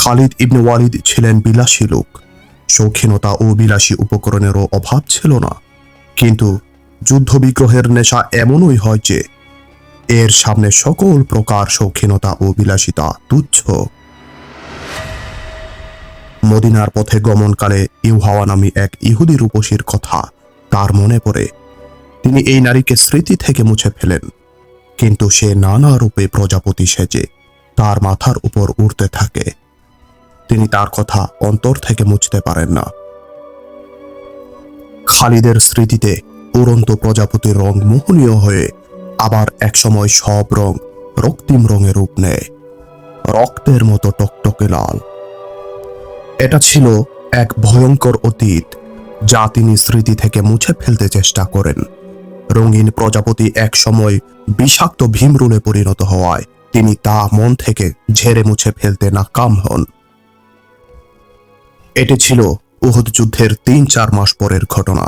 খালিদ ইবনে ওয়ালিদ ছিলেন বিলাসী লোক। শৌখিনতা ও বিলাসী উপকরণেরও অভাব ছিল না, কিন্তু যুদ্ধবিগ্রহের নেশা এমনই হয় যে এর সামনে সকল প্রকার শৌখিনতা ও বিলাসিতা তুচ্ছ। মদিনার পথে গমনকালে ইউহাওয়া নামী এক ইহুদি রূপসীর কথা তার মনে পড়ে। তিনি এই নারীকে স্মৃতি থেকে মুছে ফেলেন, কিন্তু সে নানা রূপে প্রজাপতি সেজে তার মাথার উপর উড়তে থাকে। তিনি তার কথা অন্তর থেকে মুছতে পারেন না। খালিদের স্মৃতিতে উড়ন্ত প্রজাপতির রং মোহনীয় হয়ে আবার একসময় সব রং রক্তিম রঙে রূপ নেয়, রক্তের মতো টকটকে লাল। এটা ছিল এক ভয়ঙ্কর অতীত যা তিনি স্মৃতি থেকে মুছে ফেলতে চেষ্টা করেন। রঙিন প্রজাপতি এক সময় বিষাক্ত ভীমরুলে পরিণত হওয়ায় তিনি তা মন থেকে ঝেড়ে মুছে ফেলতে নাকাম হন। এটি ছিল উহুদ যুদ্ধের ৩-৪ মাস পরের ঘটনা।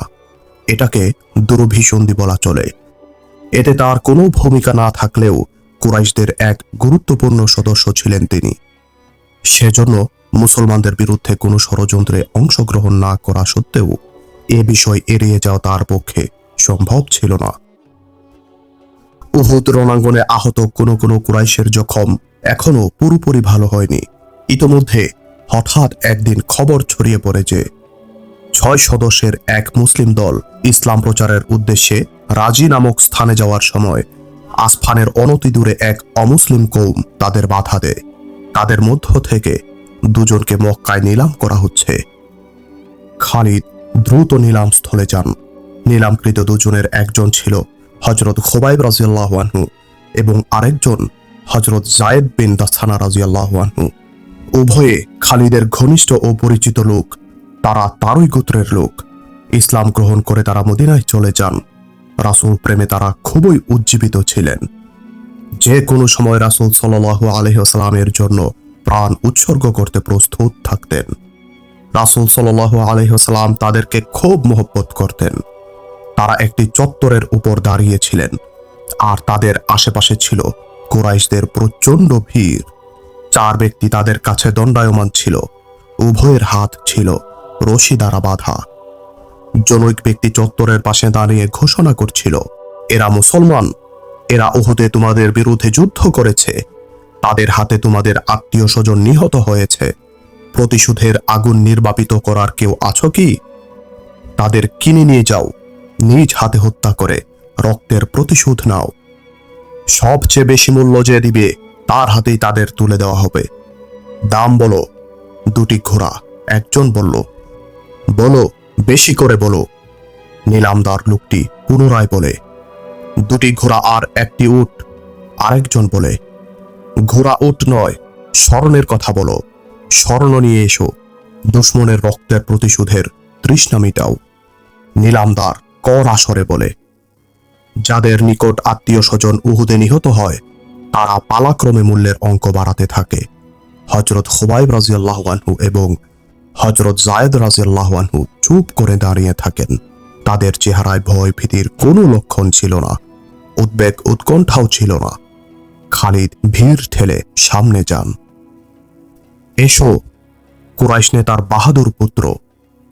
এটাকে দুরভিসন্ধি বলা চলে। এতে তার কোনো ভূমিকা না থাকলেও কুরাইশদের এক গুরুত্বপূর্ণ সদস্য ছিলেন তিনি। সেজন্য মুসলমানদের বিরুদ্ধে কোনো ষড়যন্ত্রে অংশগ্রহণ না করা সত্ত্বেও এ বিষয় এড়িয়ে যাওয়া তার পক্ষে সম্ভব ছিল না। উহুদ রণাঙ্গনে আহত কোনো কোনো কুরাইশের জখম এখনো পুরোপুরি ভালো হয়নি। ইতোমধ্যে হঠাৎ একদিন খবর ছড়িয়ে পড়ে যে 6 সদস্যের এক মুসলিম দল ইসলাম প্রচারের উদ্দেশ্যে রাজি নামক স্থানে যাওয়ার সময় আসফানের অনতি দূরে এক অমুসলিম কৌম তাদের বাধা দেয়। তাদের মধ্য থেকে 2 জনকে মক্কায় নিলাম করা হচ্ছে। খালিদ দ্রুত নিলাম স্থলে যান। নিলামকৃত 2 জনের একজন ছিল হযরত খুবাইব রাদিয়াল্লাহু আনহু এবং আরেকজন হযরত যায়েদ বিন দাসানা রাদিয়াল্লাহু আনহু। উভয়ে খালিদের ঘনিষ্ঠ ও পরিচিত লোক। তারা তারই গোত্রের লোক। ইসলাম গ্রহণ করে তারা মদিনায় চলে যান। রাসূল প্রেমে তারা খুবই উজ্জীবিত ছিলেন। যে কোনো সময় রাসূল সাল্লাল্লাহু আলাইহি ওয়াসাল্লামের জন্য প্রাণ উৎসর্গ করতে প্রস্তুত থাকতেন। রাসূল সাল্লাল্লাহু আলাইহি ওয়াসাল্লাম তাদেরকে খুব মহব্বত করতেন। তারা একটি চত্বরের উপর দাঁড়িয়েছিলেন, আর তাদের আশেপাশে ছিল কুরাইশদের প্রচণ্ড ভিড়। 4 ব্যক্তি তাদের কাছে দণ্ডায়মান ছিল। উভয়ের হাত ছিল রশি দ্বারা বাঁধা। জনৈক ব্যক্তি চত্বরের পাশে দাঁড়িয়ে ঘোষণা করছিল, এরা মুসলমান, এরা উহুদে তোমাদের বিরুদ্ধে যুদ্ধ করেছে, তাদের হাতে তোমাদের আত্মীয় স্বজন নিহত হয়েছে। প্রতিশোধের আগুন নির্বাপিত করার কেউ আছো কি? তাদের কিনে নিয়ে যাও, নিজ হাতে হত্যা করে রক্তের প্রতিশোধ নাও। সবচেয়ে বেশি মূল্য যে দিবে তার হাতেই তাদের তুলে দেওয়া হবে। দাম বলো। 2টি ঘোড়া। একজন বলল, বলো, বেশি করে বলো। নিলামদার লোকটি পুনরায় বলে, 2টি ঘোড়া আর 1টি উট। আরেকজন বলে, ঘোড়া উট নয়, স্বর্ণের কথা বলো। স্বর্ণ নিয়ে এসো। দুশমনের রক্তের প্রতিশোধের তৃষ্ণা মিটাও। নিলামদার কর আসরে বলে, যাদের নিকট আত্মীয় স্বজন উহুদে নিহত হয় তারা পালাক্রমে মূল্যের অঙ্ক বাড়াতে থাকে। হযরত খুবাইব রাদিয়াল্লাহু আনহু এবং হযরত যায়েদ রাদিয়াল্লাহু আনহু চুপ করে দাঁড়িয়ে থাকেন। তাদের চেহারায় ভয় ভীতির কোনো লক্ষণ ছিল না, উদ্বেগ উৎকণ্ঠাও ছিল না। খালিদ ভিড় ঠেলে সামনে যান। এসো। কুরাইশ নেতার বাহাদুর পুত্র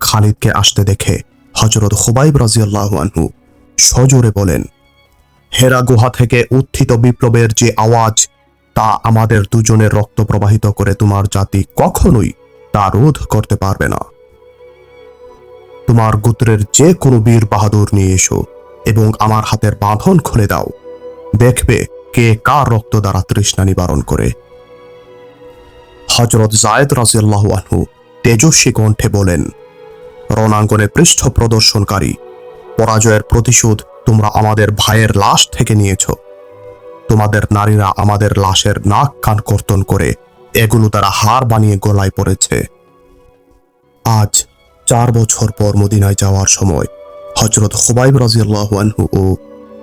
খালিদকে আসতে দেখে হযরত খুবাইব রাদিয়াল্লাহু আনহু সজোরে বলেন, হেরা গুহা থেকে উত্থিত বিপ্লবের যে আওয়াজ, তা আমাদের 2 জনের রক্ত প্রবাহিত করে তোমার জাতি কখনোই তা রোধ করতে পারবে না। তোমার গোত্রের যে কোনো বীর বাহাদুর নিয়ে এসো এবং আমার হাতের বাঁধন খুলে দাও। দেখবে কে কার রক্ত দ্বারা তৃষ্ণা নিবারণ করে। হযরত যায়েদ রাদিয়াল্লাহু আনহু তেজস্বী কণ্ঠে বলেন, রণাঙ্গনে পৃষ্ঠ প্রদর্শনকারী, পরাজয়ের প্রতিশোধ তোমরা আমাদের ভাইয়ের লাশ থেকে নিয়েছ। তোমাদের নারীরা আমাদের লাশের নাক কান কর্তন করে এগুলো তারা হার বানিয়ে গলায় পড়েছে। আজ 4 বছর পর মদিনায় যাওয়ার সময় হযরত খুবাইব রাদিয়াল্লাহু আনহু ও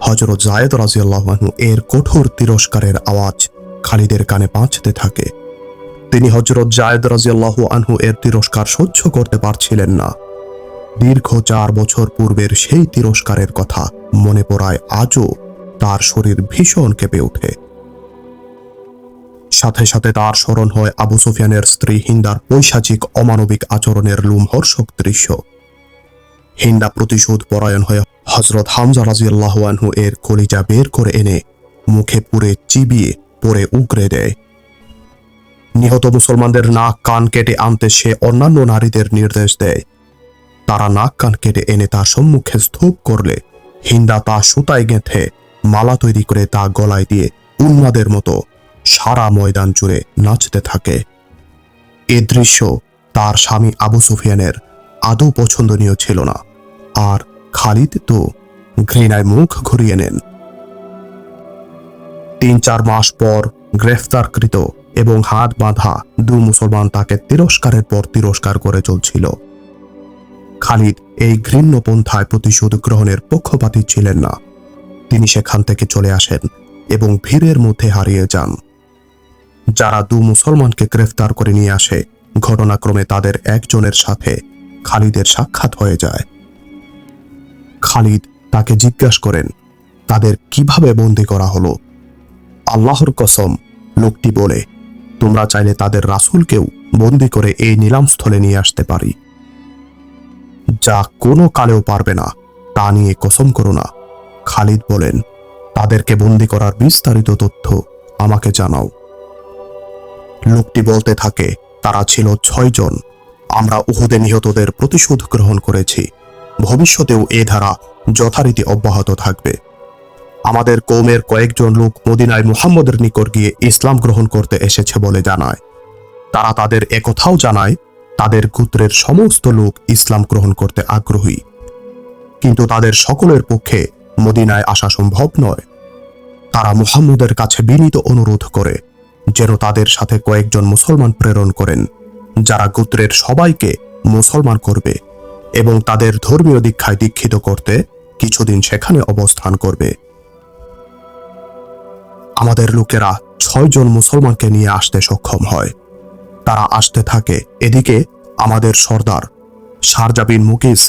হযরত যায়েদ রাদিয়াল্লাহু আনহু এর কঠোর তিরস্কারের আওয়াজ খালিদের কানে পৌঁছতে থাকে। তিনি হযরত যায়েদ রাদিয়াল্লাহু আনহু এর তিরস্কার সহ্য করতে পারছিলেন না। দীর্ঘ 4 বছর পূর্বের সেই তিরস্কারের কথা মনে পড়ায় আজও তার শরীর ভীষণ কেঁপে ওঠে। সাথে সাথে তার স্মরণ হয় আবু সুফিয়ানের স্ত্রী হিন্দার পৈশাচিক অমানবিক আচরণের লোমহর্ষক দৃশ্য। হিন্দা প্রতিশোধ পরায়ণ হয়ে হযরত হামজা রাদিয়াল্লাহু আনহু এর কলিজা বের করে এনে মুখে পুরে চিবিয়ে পরে উগরে দেয়। নিহত মুসলমানদের নাক কান কেটে আনতে সে অন্যান্য নারীদের নির্দেশ দেয়। তারা নাক কান কেটে এনে তার সম্মুখে স্তূপ করলে হিন্দা তা সুতায় গেঁথে মালা তৈরি করে তা গলায় দিয়ে উন্মাদের মতো সারা ময়দান জুড়ে নাচতে থাকে। এ দৃশ্য তার স্বামী আবু সুফিয়ানের আদৌ পছন্দনীয় ছিল না, আর খালিদ তো ঘৃণায় মুখ ঘুরিয়ে নেন। ৩-৪ মাস পর গ্রেফতারকৃত এবং হাত বাঁধা দু মুসলমান তাকে তিরস্কারের পর তিরস্কার করে চলছিল। খালিদ এই ঘৃণ্য পন্থায় প্রতিশোধ গ্রহণের পক্ষপাতী ছিলেন না। তিনি সেখান থেকে চলে আসেন এবং ভিড়ের মধ্যে হারিয়ে যান। যারা দু মুসলমানকে গ্রেফতার করে নিয়ে আসে, ঘটনাক্রমে তাদের একজনের সাথে খালিদের সাক্ষাৎ হয়ে যায়। খালিদ তাকে জিজ্ঞাসা করেন, তাদের কিভাবে বন্দী করা হলো? আল্লাহর কসম, লোকটি বলে, তোমরা চাইলে তাদের রাসূলকেও বন্দী করে এই নিলামস্থলে নিয়ে আসতে পারি। যা কোনো কালেও পারবে না, তা নিয়ে কসম করো না। খালিদ বলেন, তাদেরকে বন্দী করার বিস্তারিত তথ্য আমাকে জানাও। লোকটি বলতে থাকে, তারা ছিল 6 জন। আমরা উহুদে নিহতদের প্রতিশোধ গ্রহণ করেছি। ভবিষ্যতেও এ ধারা যথারীতি অব্যাহত থাকবে। আমাদের কওমের কয়েকজন লোক মদিনায় মুহাম্মদের নিকট গিয়ে ইসলাম গ্রহণ করতে এসেছে বলে জানায়। তারা তাদের একথাও জানায়, তাদের গোত্রের সমস্ত লোক ইসলাম গ্রহণ করতে আগ্রহী, কিন্তু তাদের সকলের পক্ষে মদিনায় আসা সম্ভব নয়। তারা মুহাম্মদের কাছে বিনীত অনুরোধ করে যেন তাদের সাথে কয়েকজন মুসলমান প্রেরণ করেন, যারা গোত্রের সবাইকে মুসলমান করবে এবং তাদের ধর্মীয় দীক্ষায় দীক্ষিত করতে কিছুদিন সেখানে অবস্থান করবে। আমাদের লোকেরা 6 জন মুসলমানকে নিয়ে আসতে সক্ষম হয়। তারা আসতে থাকে। এদিকে আমাদের সর্দার শারজা বিন মুকিস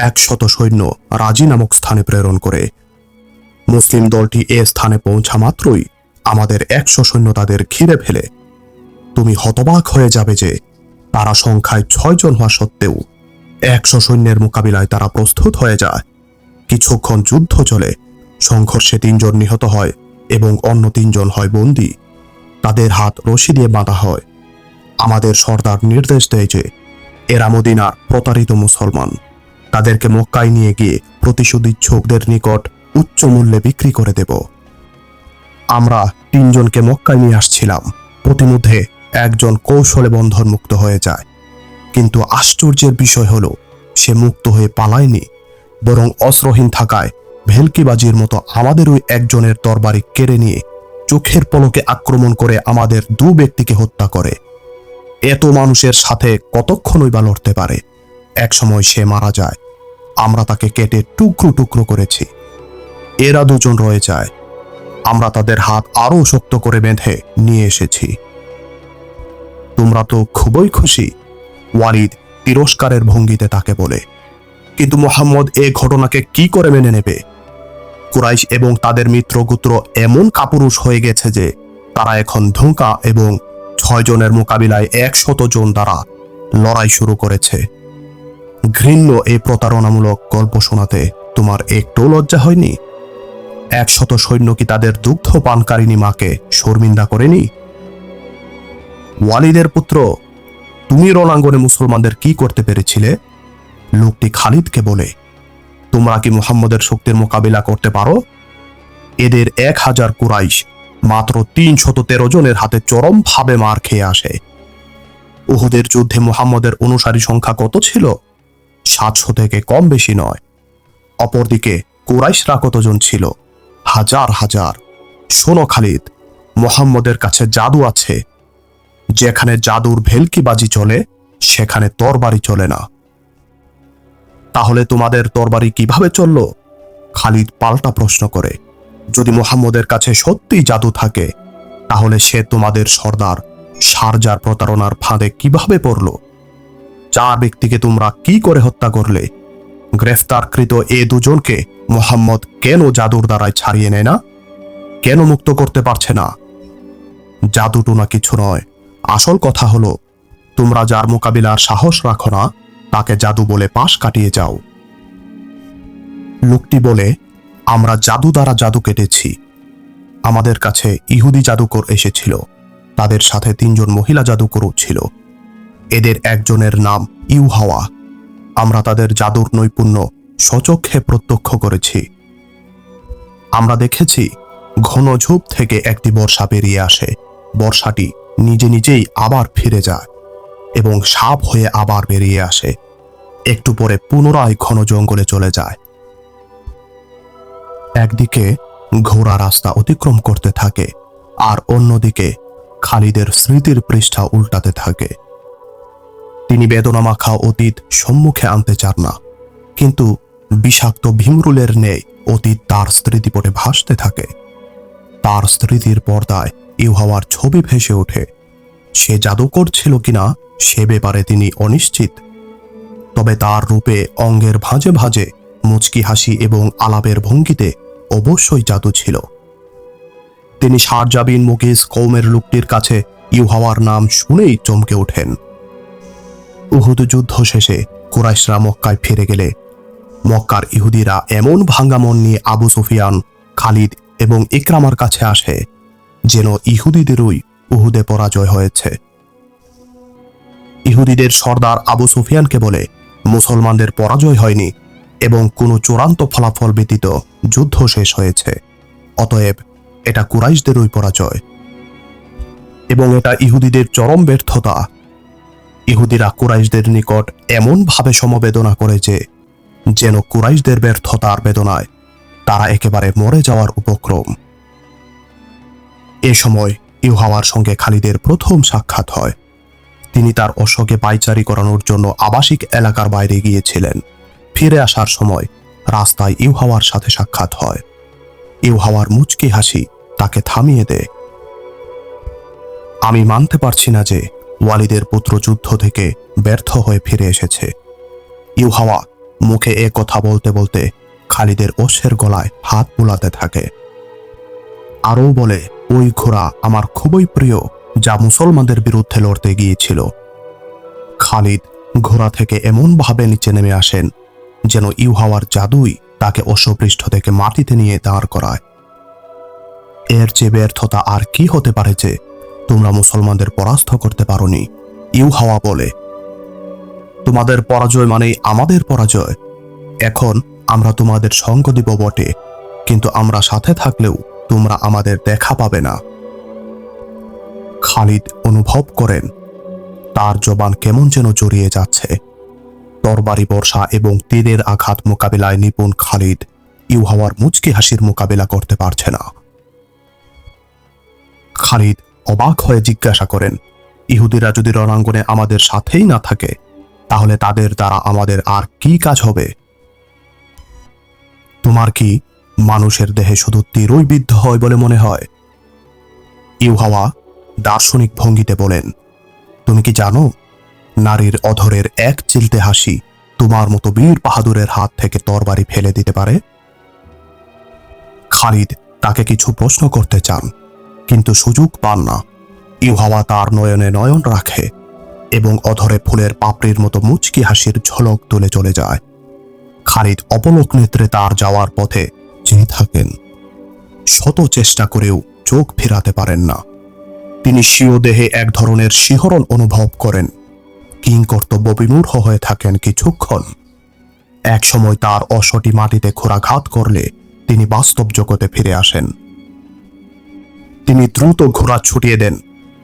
100 সৈন্য রাজি নামক স্থানে প্রেরণ করে। মুসলিম দলটি এ স্থানে পৌঁছা মাত্রই আমাদের 100 সৈন্য তাদের ঘিরে ফেলে। তুমি হতবাক হয়ে যাবে যে তারা সংখ্যায় 6 জন হওয়া সত্ত্বেও 100 সৈন্যের মোকাবিলায় তারা প্রস্তুত হয়ে যায়। কিছুক্ষণ যুদ্ধ চলে। সংঘর্ষে 3 জন নিহত হয় এবং অন্য 3 জন হয় বন্দী। তাদের হাত রশি দিয়ে বাঁধা হয়। আমাদের সর্দার নির্দেশ দেয় যে এরা মদিনার প্রতারিত মুসলমান, তাদেরকে মক্কায় নিয়ে গিয়ে প্রতিশোধ ইচ্ছুকদের নিকট উচ্চ মূল্যে বিক্রি করে দেব। আমরা 3 জনকে মক্কায় নিয়ে আসছিলাম। প্রতিমধ্যে একজন কৌশলে বন্ধনমুক্ত হয়ে যায়, কিন্তু আশ্চর্যের বিষয় হলো সে মুক্ত হয়ে পালায়নি, বরং অস্ত্রহীন থাকায় ভেলকিবাজির মতো আমাদেরই একজনের তরবারি কেড়ে নিয়ে চোখের পলকে আক্রমণ করে আমাদের 2 ব্যক্তিকে হত্যা করে। এত মানুষের সাথে কতক্ষণই বা লড়তে পারে? একসময় সে মারা যায়। আমরা তাকে কেটে টুকরো টুকরো করেছি। এরা 2 জন রয়ে যায়। আমরা তাদের হাত আরো শক্ত করে বেঁধে নিয়ে এসেছি। তোমরা তো খুবই খুশি, ওয়ালিদ তিরস্কারের ভঙ্গিতে তাকে বলে। কিন্তু মুহাম্মদ এ ঘটনাকে কি করে মেনে নেবে? কুরাইশ এবং তাদের মিত্র গোত্র এমন কাপুরুষ হয়ে গেছে যে তারা এখন ধোঁকা এবং 6 জনের মোকাবিলায় 100 জন দ্বারা লড়াই শুরু করেছে। ঘৃণ্য এই প্রতারণামূলক গল্প শোনাতে তোমার একটু লজ্জা হয়নি? 100 সৈন্য কি তাদের দুগ্ধ পানকারিনী মাকে শর্মিন্দা করেনি? ওয়ালিদের পুত্র, তুমি রণাঙ্গনে মুসলমানদের কি করতে পেরেছিলে? লোকটি খালিদকে বলে, তোমরা কি মুহাম্মদের শক্তির মোকাবিলা করতে পারো? এদের 1000 কুরাইশ মাত্র 313 জনের হাতে চরমভাবে মার খেয়ে আসে। উহুদের যুদ্ধে মুহাম্মদের অনুসারী সংখ্যা কত ছিল? 700 থেকে কম বেশি নয়। অপরদিকে কুরাইশরা কতজন ছিল? হাজার হাজার। শোনো খালিদ, মুহাম্মদের কাছে জাদু আছে। যেখানে জাদুর ভেলকিবাজি চলে সেখানে তরবারি চলে না। তাহলে তোমাদের তরবারি কিভাবে চলল? খালিদ পাল্টা প্রশ্ন করে। যদি মুহাম্মদের কাছে সত্যিই জাদু থাকে, তাহলে সে তোমাদের সর্দার শারজার প্রতারণার ফাঁদে কিভাবে পড়ল? 4 ব্যক্তিকে তোমরা কি করে হত্যা করলে? গ্রেফতারকৃত এ 2 জনকে মুহাম্মদ কেন জাদুর দ্বারায় ছাড়িয়ে নেয় না? কেন মুক্ত করতে পারছে না? জাদুটোনা কিছু নয়, আসল কথা হলো তোমরা যার মোকাবিলার সাহস রাখো না তাকে জাদু বলে পাশ কাটিয়ে যাও। লোকটি বলে, আমরা জাদু দ্বারা জাদু কেটেছি। আমাদের কাছে ইহুদি জাদুকর এসেছিল, তাদের সাথে 3 জন মহিলা জাদুকরও ছিল। এদের একজনের নাম ইউহাওয়া। আমরা তাদের জাদুর নৈপুণ্য স্বচক্ষে প্রত্যক্ষ করেছি। আমরা দেখেছি ঘন ঝোপ থেকে একটি বর্ষা বেরিয়ে আসে, বর্ষাটি নিজে নিজেই আবার ফিরে যায় এবং সাপ হয়ে আবার বেরিয়ে আসে, একটু পরে পুনরায় ঘন জঙ্গলে চলে যায়। একদিকে ঘোড়া রাস্তা অতিক্রম করতে থাকে আর অন্যদিকে খালিদের স্মৃতির পৃষ্ঠা উল্টাতে থাকে। তিনি বেদনামাখা অতীত সম্মুখে আনতে চান না, কিন্তু বিষাক্ত ভীমরুলের ন্যায় অতীত তার স্মৃতিপটে ভাসতে থাকে। তার স্মৃতির পর্দায় ইউহাওয়ার ছবি ভেসে ওঠে। সে জাদুকর ছিল কিনা সে ব্যাপারে তিনি অনিশ্চিত, তবে তার রূপে, অঙ্গের ভাঁজে ভাঁজে মুচকি হাসি এবং আলাপের ভঙ্গিতে অবশ্যই জাদু ছিল। তিনি শারজা বিন মুগিস কওমের লোকটির কাছে ইউহাওয়ার নাম শুনেই চমকে ওঠেন। উহুদ যুদ্ধ শেষে কুরাইশরা মক্কায় ফিরে গেলে মক্কার ইহুদিরা এমন ভাঙ্গা মন নিয়ে আবু সুফিয়ান, খালিদ এবং ইকরামার কাছে আসে যেন ইহুদিদেরই উহুদে পরাজয় হয়েছে। ইহুদিদের সর্দার আবু সুফিয়ানকে বলে, মুসলমানদের পরাজয় হয়নি এবং কোনো চূড়ান্ত ফলাফল ব্যতীত যুদ্ধ শেষ হয়েছে, অতএব এটা কুরাইশদেরই পরাজয় এবং এটা ইহুদিদের চরম ব্যর্থতা। ইহুদিরা কুরাইশদের নিকট এমন ভাবে সমবেদনা করে যে যেন কুরাইশদের ব্যর্থতার বেদনায় তারা একেবারে মরে যাওয়ার উপক্রম। এ সময় ইউহাওয়ার সঙ্গে খালিদের প্রথম সাক্ষাৎ হয়। তিনি তার অশ্বকে পায়চারি করানোর জন্য আবাসিক এলাকার বাইরে গিয়েছিলেন। ফিরে আসার সময় রাস্তায় ইউহাওয়ার সাথে সাক্ষাৎ হয়। ইউহাওয়ার মুচকি হাসি তাকে থামিয়ে দেয়। আমি মানতে পারছি না যে ওয়ালিদের পুত্র যুদ্ধ থেকে ব্যর্থ হয়ে ফিরে এসেছে। ইউহাওয়া মুখে এ কথা বলতে বলতে খালিদের অশ্বের গলায় হাত বুলাতে থাকে। আরও বলে, ওই ঘোড়া আমার খুবই প্রিয়, যা মুসলমানদের বিরুদ্ধে লড়তে গিয়েছিল। খালিদ ঘোড়া থেকে এমন ভাবে নিচে নেমে আসেন যেন ইউহাওয়ার জাদুই তাকে অশ্বপৃষ্ঠ থেকে মাটিতে নিয়ে দাঁড় করায়। এর চেয়ে ব্যর্থতা আর কি হতে পারে যে তোমরা মুসলমানদের পরাস্ত করতে পারোনি। ইউহাওয়া বলে, তোমাদের পরাজয় মানেই আমাদের পরাজয়। এখন আমরা তোমাদের সঙ্গ দিব বটে, কিন্তু আমরা সাথে থাকলেও তোমরা আমাদের দেখা পাবে না। খালিদ অনুভব করেন তার জবান কেমন যেন জড়িয়ে যাচ্ছে। তরবারি বর্ষা এবং তীরের আঘাত মোকাবিলায় নিপুণ খালিদ ইউহাওয়ার মুচকি হাসির মোকাবিলা করতে পারছে না। খালিদ অবাক হয়ে জিজ্ঞাসা করেন, ইহুদিরা যদি রণাঙ্গনে আমাদের সাথেই না থাকে তাহলে তাদের দ্বারা আমাদের আর কি কাজ হবে? তোমার কি মানুষের দেহে শুধু তীরই বিদ্ধ হয় বলে মনে হয়? ইউহাওয়া দার্শনিক ভঙ্গিতে বলেন, তুমি কি জানো নারীর অধরের এক চিলতে হাসি তোমার মতো বীর বাহাদুরের হাত থেকে তরবারি ফেলে দিতে পারে? খালিদ তাকে কিছু প্রশ্ন করতে চান, কিন্তু সুযোগ পান না। ইউহাওয়া তার নয়নে নয়ন রাখে এবং অধরে ফুলের পাপড়ির মতো মুচকি হাসির ঝলক তুলে চলে যায়। খালিদ অপলক নেত্রে তার যাওয়ার পথে চেয়ে থাকেন। শত চেষ্টা করেও চোখ ফেরাতে পারেন না। তিনি স্বীয় দেহে এক ধরনের শিহরণ অনুভব করেন। কিংকর্তব্য বিমূঢ় হয়ে থাকেন কিছুক্ষণ। এক সময় তার অশ্বটি মাটিতে খোরাঘাত করলে তিনি বাস্তব জগতে ফিরে আসেন। তিনি দ্রুত ঘোড়া ছুটিয়ে দেন।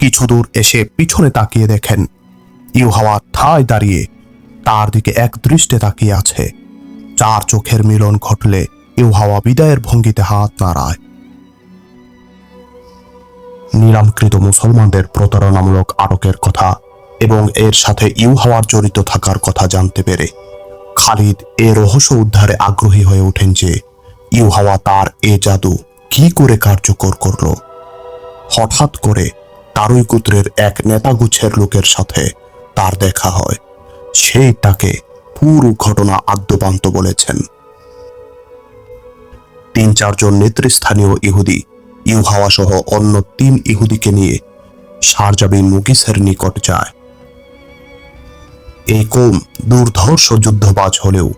কিছু দূর এসে পিছনে তাকিয়ে দেখেন ইউহাওয়া ঠায় দাঁড়িয়ে তার দিকে এক দৃষ্টে তাকিয়ে আছে। 4 চোখের মিলন ঘটলে ইউহাওয়া বিদায়ের ভঙ্গিতে হাত নাড়ায়। নিলামকৃত মুসলমানদের প্রতারণামূলক আটকের কথা এবং এর সাথে ইউহাওয়ার জড়িত থাকার কথা জানতে পেরে খালিদ এ রহস্য উদ্ধারে আগ্রহী হয়ে ওঠেন যে ইউহাওয়া তার এ জাদু কি করে কার্যকর করল। হঠাৎ করে তারই গোত্রের এক নেতাগুচ্ছের লোকের সাথে তার দেখা হয়। সেই তাকে পুরো ঘটনা আদ্যপান্ত বলেছেন। 3-4 জন নেতৃস্থানীয় ইহুদি ইউহাওয়া সহ অন্য 3 ইহুদিকে নিয়ে শারজা বিন মুগিসের নিকট যায়। এই কওম দুর্ধর্ষ যুদ্ধবাজ হলেও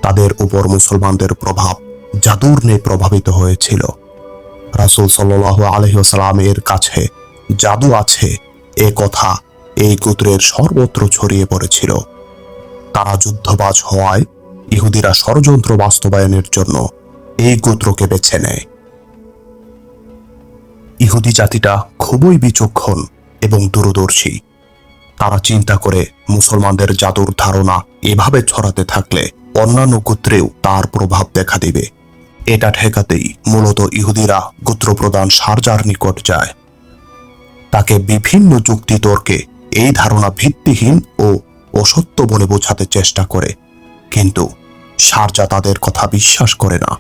তাদের উপর মুসলমানদের প্রভাব জাদুর ন্যায় প্রভাবিত হয়েছিল। রাসূল সাল্লাল্লাহু আলাইহি ওয়াসাল্লামের কাছে জাদু আছে এ কথা এই গোত্রের সর্বত্র ছড়িয়ে পড়েছিল। তারা যুদ্ধবাজ হওয়ায় ইহুদিরা ষড়যন্ত্র বাস্তবায়নের জন্য এই গোত্রকে বেছে নেয়। ইহুদি জাতিটা খুবই বিচক্ষণ এবং দূরদর্শী। তারা চিন্তা করে মুসলমানদের জাদুর ধারণা এভাবে ছড়াতে থাকলে অন্যান্য গোত্রেও তার প্রভাব দেখা দিবে। এটা ঠেকাতেই মূলত ইহুদিরা গোত্রপ্রধান শারজার নিকট যায়। তাকে বিভিন্ন যুক্তি তর্কে এই ধারণা ভিত্তিহীন ও অসত্য বলে বোঝাতে চেষ্টা করে, কিন্তু শারজা তাদের কথা বিশ্বাস করে না।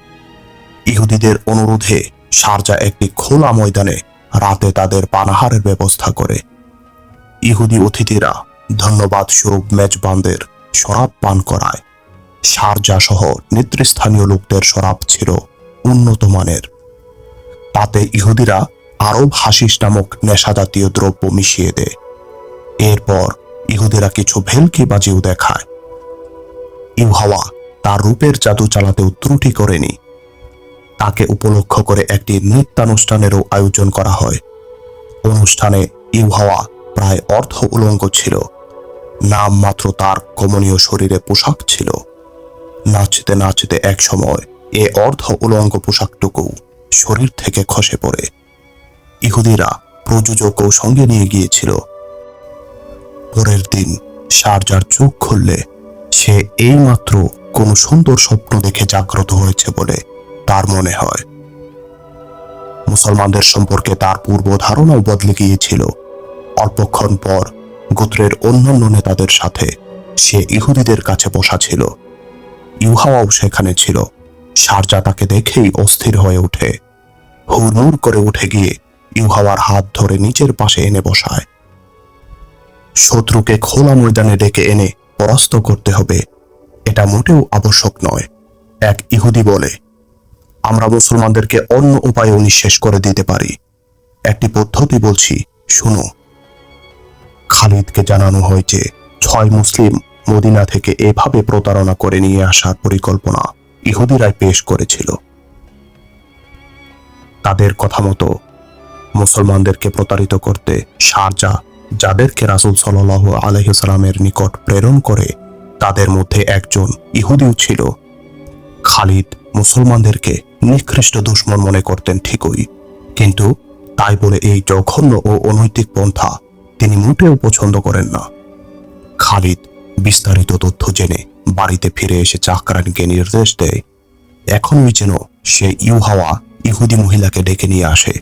ইহুদিদের অনুরোধে শারজা একটি খোলা ময়দানে রাতে তাদের পানাহারের ব্যবস্থা করে। ইহুদি অতিথিরা ধন্যবাদ স্বরূপ মেজবানদের শরাব পান করায়। শারজা সহ নেতৃস্থানীয় লোকদের শরাব ছিল উন্নত মানের। তাতে ইহুদিরা আরব হাশিশ নামক নেশাজাতীয় দ্রব্য মিশিয়ে দেয়। এরপর ইহুদিরা কিছু ভেলকিবাজিও দেখায়। ইউহাওয়া তার রূপের জাদু চালাতেও ত্রুটি করেনি। তাকে উপলক্ষ করে একটি নৃত্যানুষ্ঠানেরও আয়োজন করা হয়। অনুষ্ঠানে ইউহাওয়া প্রায় অর্ধ উলঙ্গ ছিল। নাম মাত্র তার কমনীয় শরীরে পোশাক ছিল। নাচতে নাচতে এক সময় এ অর্ধ উলঙ্গ পোশাকটুকু শরীর থেকে খসে পড়ে। ইহুদিরা প্রযোজকও সঙ্গে নিয়ে গিয়েছিল। পরের দিন শারজার চোখ খুললে সে এইমাত্র কোনো সুন্দর স্বপ্ন দেখে জাগ্রত হয়েছে বলে তার মনে হয়। মুসলমানদের সম্পর্কে তার পূর্ব ধারণাও বদলে গিয়েছিল। অল্পক্ষণ পর গোত্রের অন্যান্য নেতাদের সাথে সে ইহুদিদের কাছে বসা ছিল। ইউহাওয়াও সেখানে ছিল। শারজা তাকে দেখেই অস্থির হয়ে ওঠে। হুড়মুড় করে উঠে গিয়ে ইউহাওয়ার হাত ধরে নিচের পাশে এনে বসায়। শত্রুকে খোলা ময়দানে ডেকে এনে পরাস্ত করতে হবে, এটা মোটেও আবশ্যক নয়। এক ইহুদি বলে, আমরা মুসলমানদেরকে অন্য উপায়েও নিঃশেষ করে দিতে পারি। একটি পদ্ধতি বলছি, শুনো। খালিদকে জানানো হয় যে 6 মুসলিম মদিনা থেকে এভাবে প্রতারণা করে নিয়ে আসার পরিকল্পনা ইহুদিরাই পেশ করেছিল। তাদের কথা মতো মুসলমানদেরকে প্রতারিত করতে শারজা যাদেরকে রাসূল সাল্লাল্লাহু আলাইহি ওয়াসাল্লামের নিকট প্রেরণ করে তাদের মধ্যে একজন ইহুদিও ছিল। খালিদ মুসলমানদেরকে নিকৃষ্ট দুশমন মনে করতেন ঠিকই, কিন্তু তাই বলে এই জঘন্য ও অনৈতিক পন্থা তিনি মোটেও পছন্দ করেন না। খালিদ বিস্তারিত তথ্য জেনে বাড়িতে ফিরে এসে চাকরানিকে নির্দেশ দেয়, এখনই যেন সে ইউহাওয়া ইহুদি মহিলাকে ডেকে নিয়ে আসে।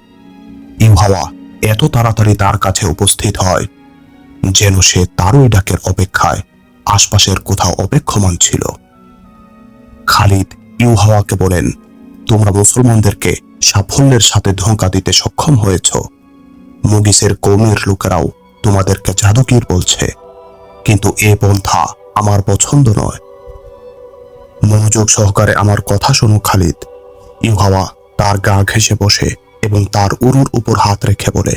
ইউহাওয়া এত তাড়াতাড়ি তার কাছে উপস্থিত হয় যেন সে তারই ডাকের অপেক্ষায় আশপাশের কোথাও অপেক্ষমান ছিল। খালিদ ইউহাওয়াকে বলেন, তোমরা মুসলমানদেরকে সাফল্যের সাথে ধোঁকা দিতে সক্ষম হয়েছ। মুগিসের কওমের লোকেরাও তোমাদেরকে জাদুকীর বলছে, কিন্তু এ পন্থা আমার পছন্দ নয়। মনোযোগ সহকারে আমার কথা শোনো খালিদ। ইউহাওয়া তার গা ঘেঁষে বসে এবং তার উরুর উপর হাত রেখে বলে,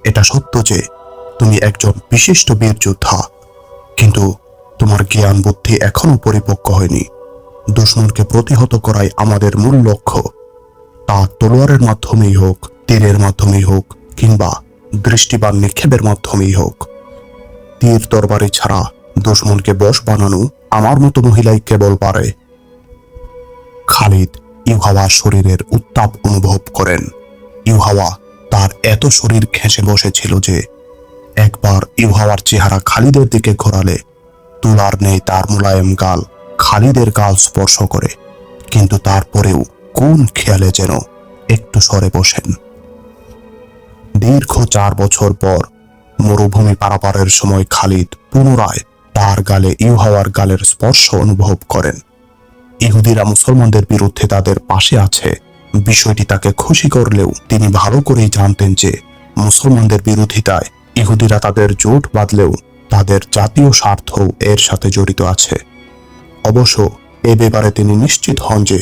এটা সত্য যে তুমি একজন বিশিষ্ট বীর যোদ্ধা, কিন্তু তোমার জ্ঞান বুদ্ধি এখনো পরিপক্ক হয়নি। দুশমনকে প্রতিহত করাই আমাদের মূল লক্ষ্য। তা তলোয়ারের মাধ্যমেই হোক, তীরের মাধ্যমেই হোক, কিংবা দৃষ্টিবান নিক্ষেপের মাধ্যমেই হোক। তীর তরবারি ছাড়া দুশমনকে বশ বানানো আমার মতো মহিলাই কেবল পারে। খালিদ ইউহাওয়ার শরীরের উত্তাপ অনুভব করেন। ইউহাওয়া তার এত শরীর ঘেঁষে বসেছিল যে একবার ইউহাওয়ার চেহারা খালিদের দিকে ঘোরালে তুলার নেই তার মোলায়েম গাল খালিদের গাল স্পর্শ করে, কিন্তু তারপরেও কোন খেয়ালে যেন একটু সরে বসেন। দীর্ঘ 4 বছর পর মরুভূমি পারাপারের সময় খালিদ পুনরায় তার গালে ইউহাওয়ার গালের স্পর্শ অনুভব করেন। ইহুদিরা মুসলমানদের বিরুদ্ধে তাদের পাশে আছে, বিষয়টি তাকে খুশি করলেও তিনি ভালো করেই জানতেন যে মুসলমানদের বিরোধিতায় ইহুদিরা তাদের জোট বাঁধলেও তাদের জাতীয় স্বার্থ এর সাথে জড়িত আছে। অবশ্য এ ব্যাপারে তিনি নিশ্চিত হন যে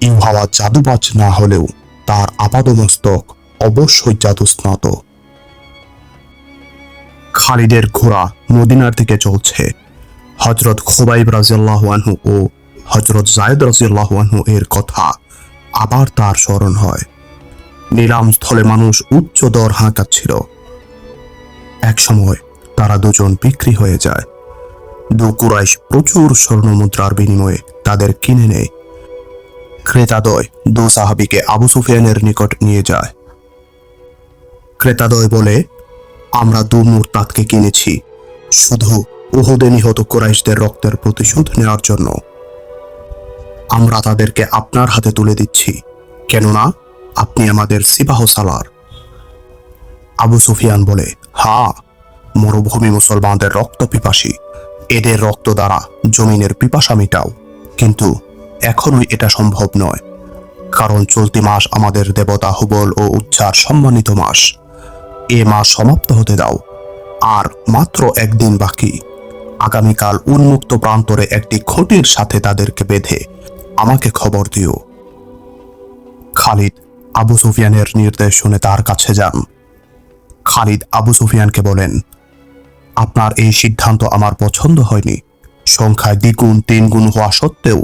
ইউহাওয়া জাদুবাজ না হলেও তার আপাদমস্তক অবশ্যই জাদুস্নাত। খালিদের ঘোড়া মদিনার দিকে চলছে। হযরত খুবাইব রাদিয়াল্লাহু আনহু ও হযরত যায়েদ রাদিয়াল্লাহু আনহু এর কথা আবার তার স্মরণ হয়। নিলাম স্থলে মানুষ উচ্চ দর হাঁকাচ্ছিল। একসময় তারা দুজন বিক্রি হয়ে যায়। কুরাইশ প্রচুর স্বর্ণ মুদ্রার বিনিময়ে তাদের কিনে নেয়। ক্রেতাদ্বয় দু সাহাবীকে আবু সুফিয়ানের নিকট নিয়ে যায়। ক্রেতাদ্বয় বলে, আমরা দু মুরতাদকে কিনেছি শুধু উহুদে নিহত কুরাইশদের রক্তের প্রতিশোধ নেওয়ার জন্য। আমরা তাদেরকে আপনার হাতে তুলে দিচ্ছি, কেননা আপনি আমাদের সিপাহ সালার। আবু সুফিয়ান বলে, হ্যাঁ, মরুভূমি মুসলমানদের রক্ত পিপাসী, এদের রক্ত দ্বারা জমিনের পিপাসা মিটাও। কিন্তু এখনই এটা সম্ভব নয়, কারণ চলতি মাস আমাদের দেবতা হুবল ও উচ্চার সম্মানিত মাস। এ মাস সমাপ্ত হতে দাও, আর মাত্র একদিন বাকি। আগামীকাল উন্মুক্ত প্রান্তরে একটি খুঁটির সাথে তাদেরকে বেঁধে আমাকে খবর দিও। খালিদ আবু সুফিয়ানের নির্দেশ শুনে তার কাছে যান। খালিদ আবু সুফিয়ানকে বলেন, আপনার এই সিদ্ধান্ত আমার পছন্দ হয়নি। সংখ্যায় দ্বিগুণ তিনগুণ হওয়া সত্ত্বেও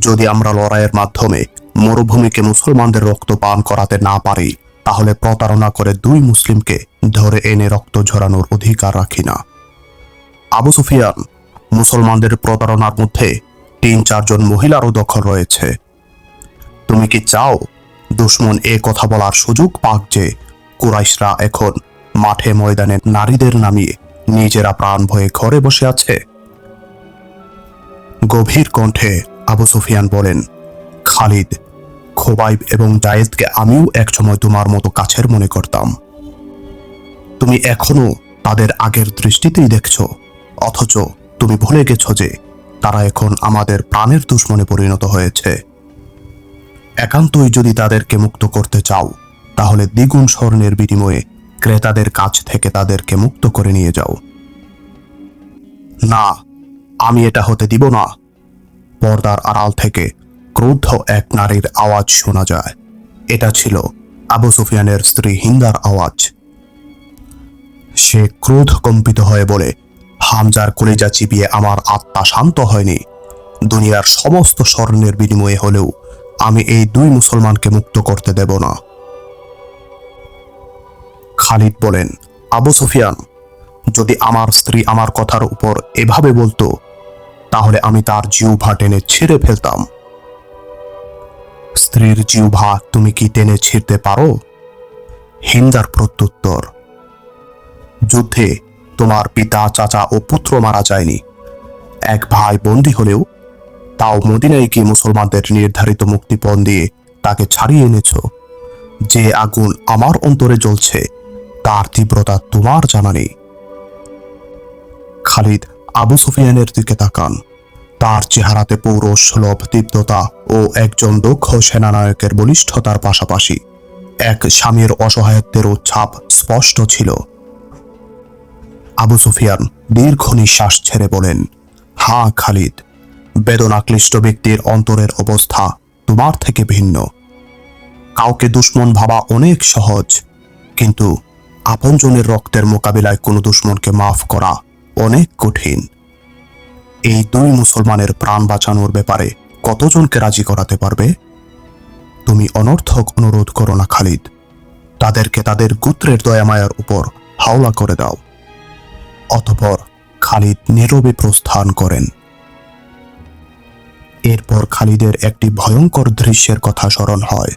যদি আমরা লড়াইয়ের মাধ্যমে মরুভূমিকে মুসলমানদের রক্ত পান করাতে না পারি, তাহলে প্রতারণা করে দুই মুসলিমকে ধরে এনে রক্ত ঝরানোর অধিকার রাখি না। আবু সুফিয়ান, মুসলমানদের প্রতারণার মধ্যে ৩-৪ জন মহিলারও দখল রয়েছে। তুমি কি চাও দুশমন এ কথা বলার সুযোগ পাক যে কুরাইশরা এখন মাঠে ময়দানে নারীদের নামিয়ে নিজেরা প্রাণ ভয়ে ঘরে বসে আছে? গভীর কণ্ঠে আবু সুফিয়ান বলেন, খালিদ, খুবাইব এবং যায়েদকে আমিও একসময় তোমার মতো কাছের মনে করতাম। তুমি এখনো তাদের আগের দৃষ্টিতেই দেখছো, অথচ তুমি ভুলে গেছো যে তারা এখন আমাদের প্রাণের দুশমনে পরিণত হয়েছে। একান্তই যদি তাদেরকে মুক্ত করতে চাও, তাহলে দ্বিগুণ স্বর্ণের বিনিময়ে ক্রেতাদের কাছ থেকে তাদেরকে মুক্ত করে নিয়ে যাও। না, আমি এটা হতে দিব না। পর্দার আড়াল থেকে ক্রুদ্ধ এক নারীর আওয়াজ শোনা যায়। এটা ছিল আবু সুফিয়ানের স্ত্রী হিন্দার আওয়াজ। সে ক্রোধ কম্পিত হয়ে বলে, হামজার কলিজা চিবিয়ে আমার আত্মা শান্ত হয়নি। দুনিয়ার সমস্ত স্বর্ণের বিনিময়ে হলেও আমি এই দুই মুসলমানকে মুক্ত করতে দেব না। খালিদ বলেন, আবু সুফিয়ান, যদি আমার স্ত্রী আমার কথার উপর এভাবে বলতো, তাহলে আমি তার জিহ্বা টেনে ছিঁড়ে ফেলতাম। স্ত্রীর জিহ্বা তুমি কি টেনে ছিঁড়তে পারো? হিন্দার প্রত্যুত্তর, যুদ্ধে তোমার পিতা, চাচা ও পুত্র মারা যায়নি। এক ভাই বন্দী হলেও তাও মদিনায় কি মুসলমানদের নির্ধারিত মুক্তিপণ দিয়ে তাকে ছাড়িয়ে এনেছ। যে আগুন আমার অন্তরে জ্বলছে তার তীব্রতা তোমার জানা নেই। খালিদ আবু সুফিয়ানের দিকে তাকান। তার চেহারাতে পৌরষ সুলভ তীব্রতা ও একজন দক্ষ সেনানায়কের বলিষ্ঠতার পাশাপাশি এক স্বামীর অসহায়ত্বেরও ছাপ স্পষ্ট ছিল। আবু সুফিয়ান দীর্ঘ নিঃশ্বাস ছেড়ে বলেন, হ্যাঁ খালিদ, বেদনাক্লিষ্ট ব্যক্তির অন্তরের অবস্থা তোমার থেকে ভিন্ন। কাউকে দুশমন ভাবা অনেক সহজ, কিন্তু আপনজনের রক্তের মোকাবিলায় কোনো দুশমনকে মাফ করা অনেক কঠিন। এই দুই মুসলমানের প্রাণ বাঁচানোর ব্যাপারে কতজনকে রাজি করাতে পারবে? তুমি অনর্থক অনুরোধ করো না খালিদ। তাদেরকে তাদের গোত্রের দয়ামায়ার উপর হাওলা করে দাও। অতঃপর খালিদ নীরবে প্রস্থান করেন। এরপর খালিদের একটি ভয়ঙ্কর দৃশ্যের কথা স্মরণ হয়।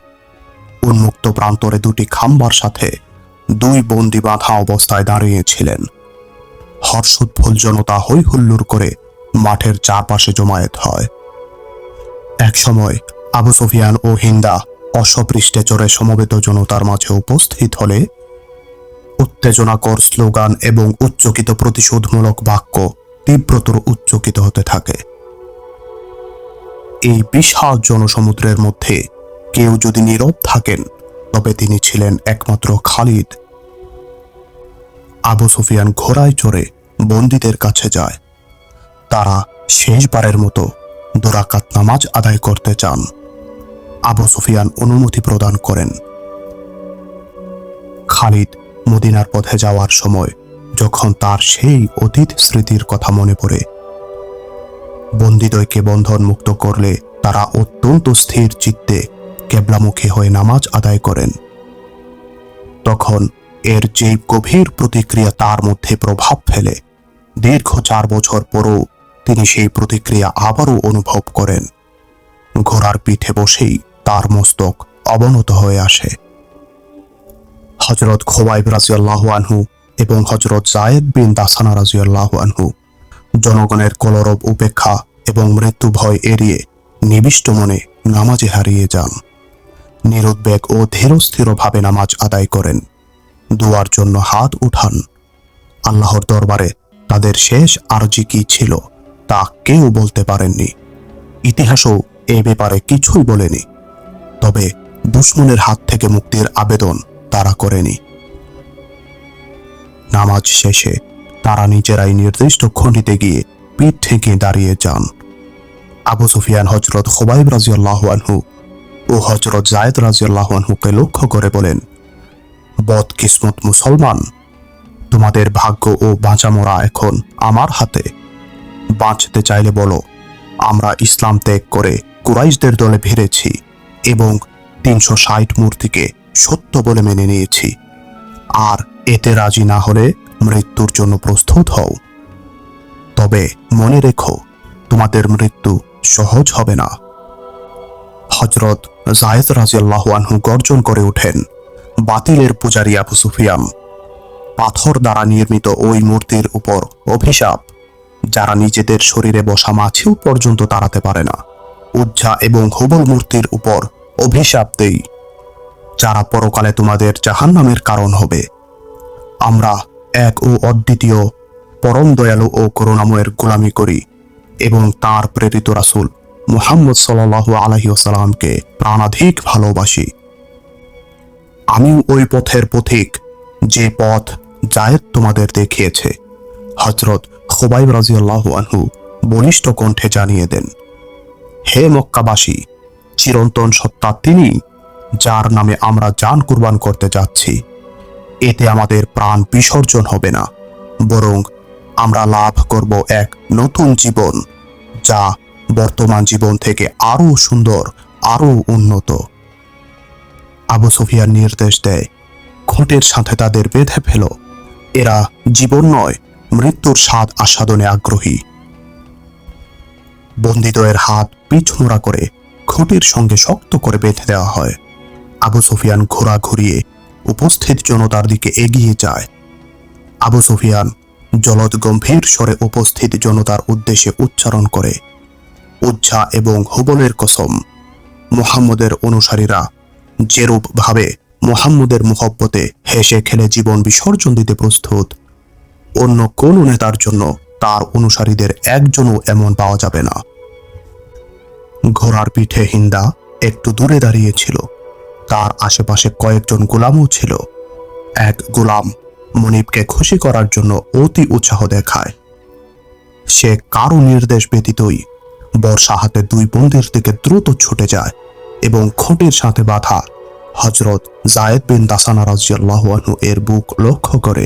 উন্মুক্ত প্রান্তরে দুটি খাম্বার সাথে দুই বন্দী বাঁধা অবস্থায় দাঁড়িয়েছিলেন। হর্ষোৎফুল জনতা হই হুল্লোড় করে মাঠের চারপাশে জমায়েত হয়। একসময় আবু সুফিয়ান ও হিন্দা অশ্বপৃষ্ঠে চড়ে সমবেত জনতার মাঝে উপস্থিত হলে উত্তেজনাকর স্লোগান এবং উচ্চকিত প্রতিশোধমূলক বাক্য তীব্রতর উচ্চকিত হতে থাকে। এই বিশাল জনসমুদ্রের মধ্যে কেউ যদি নীরব থাকেন, তবে তিনি ছিলেন একমাত্র খালিদ। আবু সুফিয়ান ঘোড়ায় চড়ে বন্দীদের কাছে যায়। তারা শেষবারের মতো 2 রাকাত নামাজ আদায় করতে চান। আবু সুফিয়ান অনুমতি প্রদান করেন। খালিদ মদিনার পথে যাওয়ার সময় যখন তার সেই অতীত স্মৃতির কথা মনে পড়ে। বন্দীদ্বয়কে বন্ধন মুক্ত করলে তারা অত্যন্ত স্থির চিত্তে কেবলামুখী হয়ে নামাজ আদায় করেন। তখন এর যে গভীর প্রতিক্রিয়া তার মধ্যে প্রভাব ফেলে, দীর্ঘ 4 বছর পরও তিনি সেই প্রতিক্রিয়া আবারও অনুভব করেন। ঘোড়ার পিঠে বসেই তার মস্তক অবনত হয়ে আসে। হযরত খুবাইব রাদিয়াল্লাহু আনহু এবং হযরত যায়েদ বিন দাসানা রাদিয়াল্লাহু আনহু জনগণের কলরব উপেক্ষা এবং মৃত্যু ভয় এড়িয়ে নিবিষ্ট মনে নামাজে হারিয়ে যান। নিরুদ্বেগ ও ধীরস্থিরভাবে নামাজ আদায় করেন, দুয়ার জন্য হাত উঠান। আল্লাহর দরবারে তাদের শেষ আরজি কি ছিল তা কেউ বলতে পারেননি। ইতিহাসও এ ব্যাপারে কিছুই বলেনি। তবে দুশমনের হাত থেকে মুক্তির আবেদন তারা করেনি। নামাজ শেষে তারা নিজেরাই নির্দিষ্ট খণ্ডিতে গিয়ে পিঠ থেকে দাঁড়িয়ে যান। আবু সুফিয়ান হযরত খুবাইব রাদিয়াল্লাহু আনহু ও হযরত যায়েদ রাদিয়াল্লাহু আনহুকে লক্ষ্য করে বলেন, বদকিসমত মুসলমান, তোমাদের ভাগ্য ও বাঁচা মরা এখন আমার হাতে। বাঁচতে চাইলে বলো, আমরা ইসলাম ত্যাগ করে কুরাইশদের দলে ভিড়েছি এবং 360 মূর্তিকে সত্য বলে মেনে নিয়েছি। আর এতে রাজি না হলে মৃত্যুর জন্য প্রস্তুত হও। তবে মনে রেখো, তোমাদের মৃত্যু সহজ হবে না। হযরত যায়েদ রাদিয়াল্লাহু আনহু গর্জন করে ওঠেন, বাতিলের পূজারী আবু সুফিয়ান, পাথর দ্বারা নির্মিত ওই মূর্তির উপর অভিশাপ, যারা নিজেদের শরীরে বসা মাছিও পর্যন্ত তাড়াতে পারে না। উজ্জা এবং হুবল মূর্তির উপর অভিশাপ দেই, যারা পরকালে তোমাদের জাহান্নামের কারণ হবে। আমরা এক ও অদ্বিতীয় পরম দয়ালু ও করুণাময়ের গোলামি করি এবং তাঁর প্রেরিত রাসূল মুহাম্মদ সাল্লাল্লাহু আলাইহি ওয়াসাল্লামকে প্রাণাধিক ভালোবাসি। আমিও ওই পথের পথিক, যে পথ যায়েদ তোমাদের দেখিয়েছে। হযরত খুবাইব রাদিয়াল্লাহু আনহু বলিষ্ঠ কণ্ঠে জানিয়ে দেন, হে মক্কাবাসী, চিরন্তন সত্তা তিনি, যার নামে আমরা জান কুরবান করতে যাচ্ছি। এতে আমাদের প্রাণ বিসর্জন হবে না, বরং আমরা লাভ করব এক নতুন জীবন, যা বর্তমান জীবন থেকে আরো সুন্দর, আরো উন্নত। আবু সুফিয়ান নির্দেশ দেয়, খুঁটের সাথে তাদের বেঁধে ফেল। এরা জীবন নয়, মৃত্যুর স্বাদ আস্বাদনে আগ্রহী। বন্দীদ্বয়ের হাত পিছমোড়া করে খুঁটির সঙ্গে শক্ত করে বেঁধে দেওয়া হয়। আবু সুফিয়ান ঘোড়া ঘুরিয়ে উপস্থিত জনতার দিকে এগিয়ে যায়। আবু সুফিয়ান জলদ গম্ভীর স্বরে উপস্থিত জনতার উদ্দেশ্যে উচ্চারণ করে, উজ্জা এবং হুবলের কসম, মুহাম্মদের অনুসারীরা যেরূপ ভাবে মুহাম্মদের মুহব্বতে হেসে খেলে জীবন বিসর্জন দিতে প্রস্তুত, অন্য কোন নেতার জন্য তার অনুসারীদের একজনও এমন পাওয়া যাবে না। ঘোড়ার পিঠে হিন্দা একটু দূরে দাঁড়িয়েছিল। তার আশেপাশে কয়েকজন গোলামও ছিল। এক গোলাম মনিবকে খুশি করার জন্য অতি উৎসাহ দেখায়। সে কারো নির্দেশ ব্যতীতই বর্ষা হাতে 2 বন্দীর দিকে দ্রুত ছুটে যায় এবং খুঁটির সাথে বাঁধা হযরত যায়েদ বিন দাসানা রাদিয়াল্লাহু আনহু এর বুক লক্ষ্য করে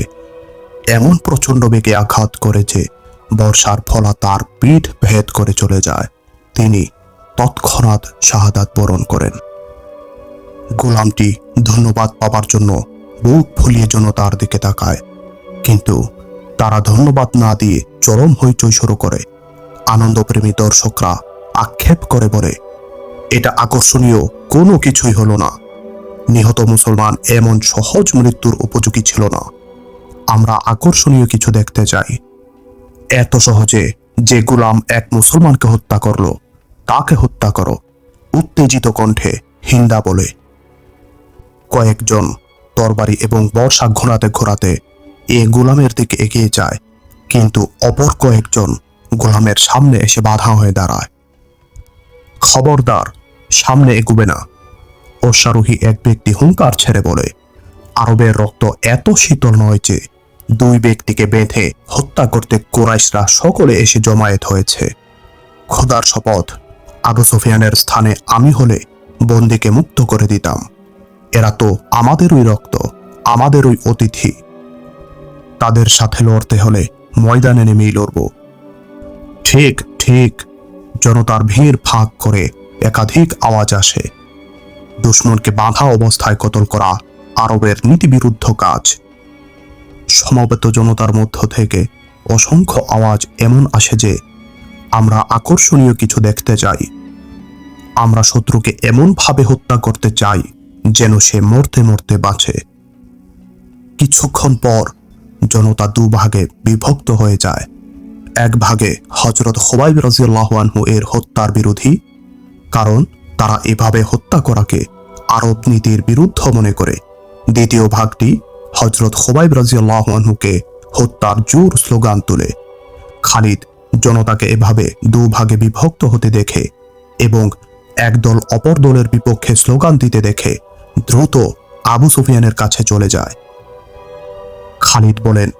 এমন প্রচণ্ড বেগে আঘাত করে যে বর্ষার ফলা তার পিঠ ভেদ করে চলে যায়। তিনি তৎক্ষণাৎ শাহাদাত বরণ করেন। গোলামটি ধন্যবাদ পাবার জন্য বুক ফুলিয়ে জনতার দিকে তাকায়, কিন্তু তারা ধন্যবাদ না দিয়ে চরম হইচই শুরু করে। আনন্দপ্রেমী দর্শকরা আক্ষেপ করে বলে, এটা আকর্ষণীয় কোনো কিছুই হলো না। নিহত মুসলমান এমন সহজ মৃত্যুর উপযোগী ছিল না। আমরা আকর্ষণীয় কিছু দেখতে চাই। এত সহজে যে গোলাম এক মুসলমানকে হত্যা করলো, তাকে হত্যা করো। উত্তেজিত কণ্ঠে হিন্দা বলে। কয়েকজন তরবারি এবং বর্ষা ঘোরাতে ঘোরাতে এ গোলামের দিকে এগিয়ে যায়, কিন্তু অপর কয়েকজন গোলামের সামনে এসে বাধা হয়ে দাঁড়ায়। খবরদার, সামনে এগুবে না। অশ্বারোহী এক ব্যক্তি হুঙ্কার ছেড়ে বলে, আরবের রক্ত এত শীতল নয় যে 2 ব্যক্তিকে বেঁধে হত্যা করতে কুরাইশরা সকলে এসে জমায়েত হয়েছে। খোদার শপথ, আবু সুফিয়ানের স্থানে আমি হলে বন্দীকে মুক্ত করে দিতাম। এরা তো আমাদেরই রক্ত, আমাদেরই অতিথি। তাদের সাথে লড়তে হলে ময়দানে নেমেই লড়ব। ঠিক ঠিক, জনতার ভিড় ফাঁক করে একাধিক আওয়াজ আসে। দুশমনকে বাঁধা অবস্থায় কতল করা আরবের নীতিবিরুদ্ধ কাজ। সমবেত জনতার মধ্য থেকে অসংখ্য আওয়াজ এমন আসে যে আমরা আকর্ষণীয় কিছু দেখতে চাই। আমরা শত্রুকে এমন ভাবে হত্যা করতে চাই যেন সে মরতে মরতে বাঁচে। কিছুক্ষণ পর জনতা দুভাগে বিভক্ত হয়ে যায়। এক ভাগে হযরত খুবাইব রাদিয়াল্লাহু আনহু এর হত্যার বিরোধী, কারণ তারা এভাবে হত্যা করাকে আরব নীতির বিরুদ্ধ মনে করে। দ্বিতীয় ভাগটি হযরত খুবাইব রাদিয়াল্লাহু আনহুকে হত্যার জোর স্লোগান তুলে। খালিদ জনতাকে এভাবে দুভাগে বিভক্ত হতে দেখে এবং একদল অপর দলের বিপক্ষে স্লোগান দিতে দেখে দ্রুত আবু সুফিয়ানের কাছে চলে যায়। খালিদ বলেন,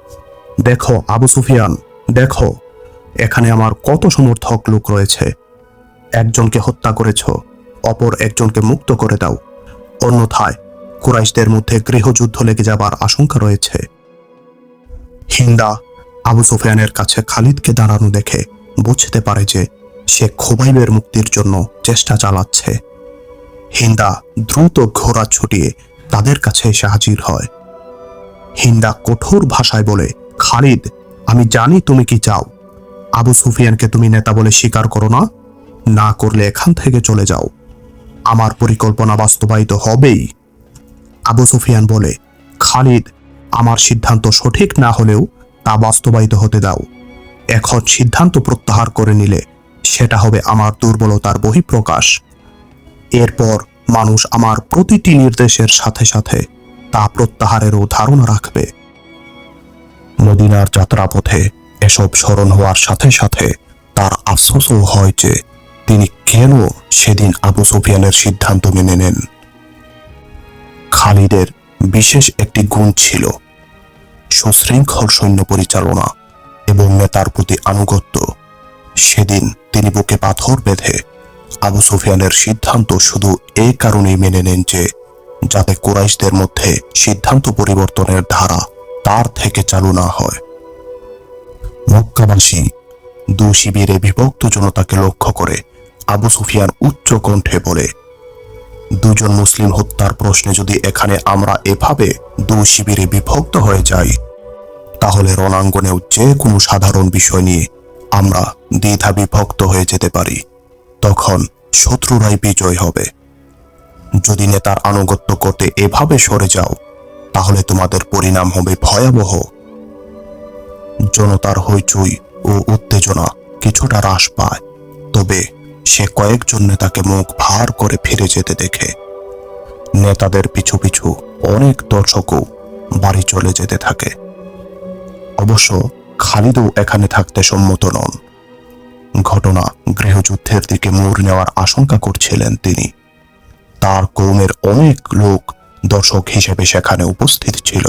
দেখো আবু সুফিয়ান, দেখো এখানে আমার কত সমর্থক লোক রয়েছে। একজনকে হত্যা করেছ, অপর একজনকে মুক্ত করে দাও, অন্যথায় কুরাইশদের মধ্যে গৃহযুদ্ধ লেগে যাবার আশঙ্কা রয়েছে। হিন্দা আবু সুফিয়ানের কাছে খালিদকে দাঁড়ানো দেখে বুঝতে পারে যে সে খুবাইবের মুক্তির জন্য চেষ্টা চালাচ্ছে। হিন্দা দ্রুত ঘোড়া ছুটিয়ে তাদের কাছে এসে হাজির হয়। হিন্দা কঠোর ভাষায় বলে, খালিদ, আমি জানি তুমি কি চাও। আবু সুফিয়ানকে তুমি নেতা বলে স্বীকার করো না, না করলে এখান থেকে চলে যাও। আমার পরিকল্পনা বাস্তবায়িত হবেই। আবু সুফিয়ান বলে, খালিদ, আমার সিদ্ধান্ত সঠিক না হলেও তা বাস্তবায়িত হতে দাও। এখন সিদ্ধান্ত প্রত্যাহার করে নিলে সেটা হবে আমার দুর্বলতার বহিঃপ্রকাশ। এরপর মানুষ আমার প্রতিটি নির্দেশের সাথে সাথে তা প্রত্যাহারেরও ধারণা রাখবে। মদিনার যাত্রাপথে এসব স্মরণ হওয়ার সাথে সাথে তার আফসোসও হয় যে তিনি কেন সেদিন আবু সুফিয়ানের সিদ্ধান্ত মেনে নেন। খালিদের বিশেষ একটি গুণ ছিল সুশৃঙ্খল সৈন্য পরিচালনা এবং নেতার প্রতি আনুগত্য। সেদিন তিনি বুকে পাথর বেঁধে আবু সুফিয়ানের সিদ্ধান্ত শুধু এই কারণেই মেনে নেন যে যাতে কুরাইশদের মধ্যে সিদ্ধান্ত পরিবর্তনের ধারা তার থেকে চালু না হয়। মক্কাবাসী দু শিবিরে বিভক্ত জনতাকে লক্ষ্য করে আবু সুফিয়ান উচ্চ কণ্ঠে বলে, দুজন মুসলিম হত্যার প্রশ্নে যদি এখানে আমরা এভাবে দু শিবিরে বিভক্ত হয়ে যাই, তাহলে রণাঙ্গনেও যে কোনো সাধারণ বিষয় নিয়ে আমরা দ্বিধা বিভক্ত হয়ে যেতে পারি। তখন শত্রুরাই বিজয় হবে। যদি নেতার আনুগত্য করতে এভাবে সরে যাও, তাহলে তোমাদের পরিণাম হবে ভয়াবহ। জনতার হইচই ও উত্তেজনা কিছুটা হ্রাস পায়, তবে সে কয়েকজন নেতাকে মুখ ভার করে ফিরে যেতে দেখে। নেতাদের পিছু পিছু অনেক দর্শকও বাড়ি চলে যেতে থাকে। অবশ্য খালিদও এখানে থাকতে সম্মত নন। ঘটনা গৃহযুদ্ধের দিকে মোড় নেওয়ার আশঙ্কা করছিলেন তিনি। তার কওমের অনেক লোক দর্শক হিসেবে সেখানে উপস্থিত ছিল।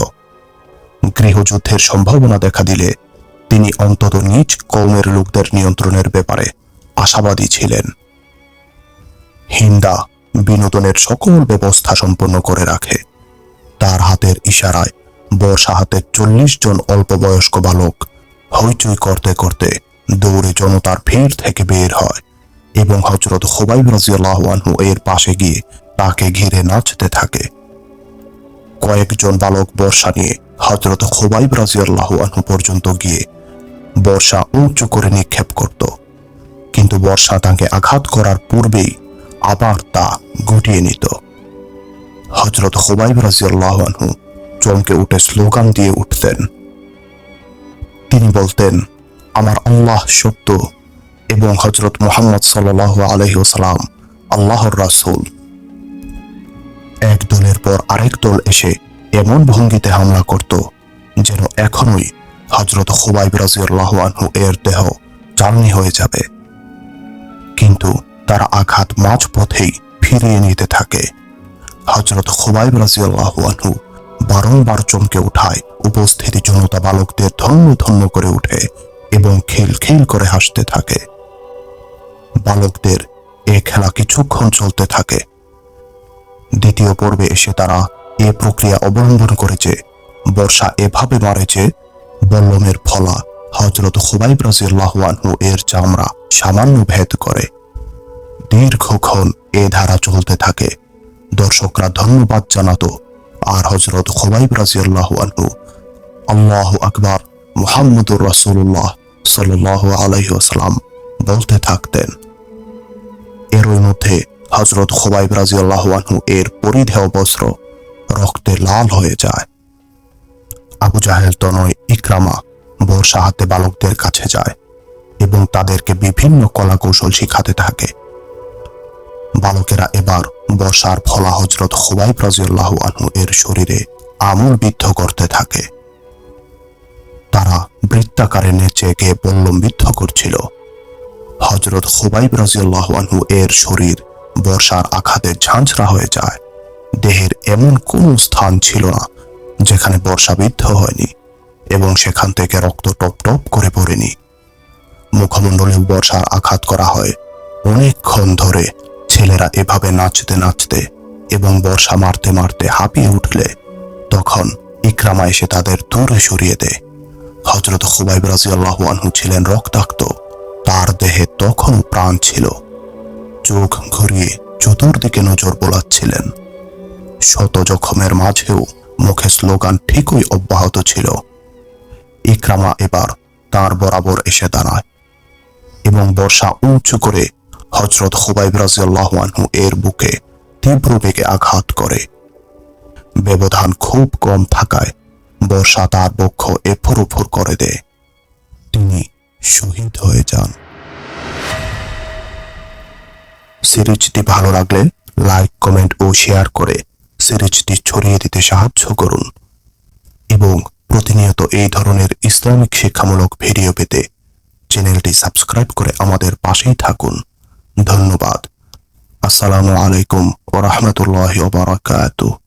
গৃহযুদ্ধের সম্ভাবনা দেখা দিলে তিনি অন্তত নিজ কওমের লোকদের নিয়ন্ত্রণের ব্যাপারে আশাবাদী ছিলেন। হিন্দা বিনোদনের সকল ব্যবস্থা সম্পন্ন করে রাখে। তার হাতের ইশারায় বর্ষা হাতে 40 জন অল্প বয়স্ক বালক হইচই করতে করতে দৌড়ে জনতার ভিড় থেকে বের হয় এবং হযরত খুবাইব রাদিয়াল্লাহু আনহু এর পাশে গিয়ে তাকে ঘিরে নাচতে থাকে। কয়েকজন বালক বর্ষা নিয়ে হযরত খুবাইব রাদিয়াল্লাহু আনহু পর্যন্ত গিয়ে বর্ষা উঁচু করে নিক্ষেপ করত, কিন্তু বর্ষা তাকে আঘাত করার পূর্বেই আবার তা গুটিয়ে নিত। হযরত খুবাইব রাদিয়াল্লাহু আনহু চমকে উঠে স্লোগান দিয়ে উঠতেন। তিনি বলতেন, আমার আল্লাহ সত্য এবং হযরত মুহাম্মদ সাল্লাল্লাহু আলাইহি ওয়াসাল্লাম আল্লাহর রাসূল। এক দলের পর আরেক দল এসে এমন ভঙ্গিতে হামলা করত যেন এখনই হযরত খুবাইব রাদিয়াল্লাহু আনহু এর দেহ চালনি হয়ে যাবে, কিন্তু তারা আঘাত মাঝপথেই ফিরিয়ে নিতে থাকে। হযরত খুবাইব রাদিয়াল্লাহু আনহু বারংবার চমকে উঠায় উপস্থিত জনতা বালকদের ধন্য ধন্য করে উঠে এবং খিলখিল করে হাসতে থাকে। বালকদের এ খেলা কিছুক্ষণ চলতে থাকে। দ্বিতীয় পর্বে এসে তারা এ প্রক্রিয়া অবলম্বন করেছে। বর্ষা এভাবে মারে যে বল্লমের ফলা হযরত খুবাইব রাদিয়াল্লাহু আনহু এর চামড়া সামান্য ভেদ করে। দীর্ঘক্ষণ এ ধারা চলতে থাকে। দর্শকরা ধন্যবাদ জানাতো আর হযরত খুবাইব রাদিয়াল্লাহু আনহু আল্লাহু আকবার মুহাম্মদুর রাসূলুল্লাহ সাল্লাল্লাহু আলাইহি ওয়াসাল্লাম বলতে থাকতেন। এরই মধ্যে হযরত খুবাইব রাদিয়াল্লাহু আনহু এর পরিধেয় বস্ত্র রক্তে লাল হয়ে যায়। আবু জাহেল তনয় ইকরামা বর্শা হাতে বালকদের কাছে যায় এবং তাদেরকে বিভিন্ন কলা কৌশল শিখাতে থাকে। বালকেরা এবার বর্শার ফলা হযরত খুবাইব রাদিয়াল্লাহু আনহু এর শরীরে আমূল বিদ্ধ করতে থাকে। তারা বৃত্তাকারে নেচে গিয়ে বল্লম বিদ্ধ করছিল। হযরত খুবাইব রাদিয়াল্লাহু আনহু এর শরীর বর্শার আঘাতে ঝাঁঝরা হয়ে যায়। দেহের এমন কোনো স্থান ছিল না যেখানে বর্শা বিদ্ধ হয়নি এবং সেখান থেকে রক্ত টপ টপ করে পড়েনি। মুখমণ্ডলে বর্শার আঘাত করা হয়। অনেকক্ষণ ধরে ছেলেরা এভাবে নাচতে নাচতে এবং বর্শা মারতে মারতে হাঁপিয়ে উঠলে তখন ইকরামা এসে তাদের দূরে সরিয়ে দেয়। হযরত খুবাইব রাদিয়াল্লাহু আনহু ছিলেন রক্তাক্ত। তার দেহে তখনও প্রাণ ছিল। চোখ ঘুরিয়ে চতুর্দিকে নজর বোলাচ্ছিলেন। শত জখমের মাঝেও মুখে স্লোগান ঠিকই অব্যাহত ছিল। ইকরামা এবার তার বরাবর এসে দাঁড়ায় এবং বর্শা উঁচু করে হযরত খুবাইব রাদিয়াল্লাহু আনহু এর বুকে তীব্র বেগে আঘাত করে। ব্যবধান খুব কম থাকায় বর্শা তার বক্ষ এফুর উফুর করে দেয়। তিনি শহীদ হয়ে যান। সিরিজটি ভালো লাগলে লাইক, কমেন্ট ও শেয়ার করে সিরিজটি ছড়িয়ে দিতে সাহায্য করুন এবং প্রতিনিয়ত এই ধরনের ইসলামিক শিক্ষামূলক ভিডিও পেতে চ্যানেলটি সাবস্ক্রাইব করে আমাদের পাশেই থাকুন। ধন্যবাদ। আসসালামু আলাইকুম ওয়া রাহমাতুল্লাহি ওয়া বারাকাতুহু।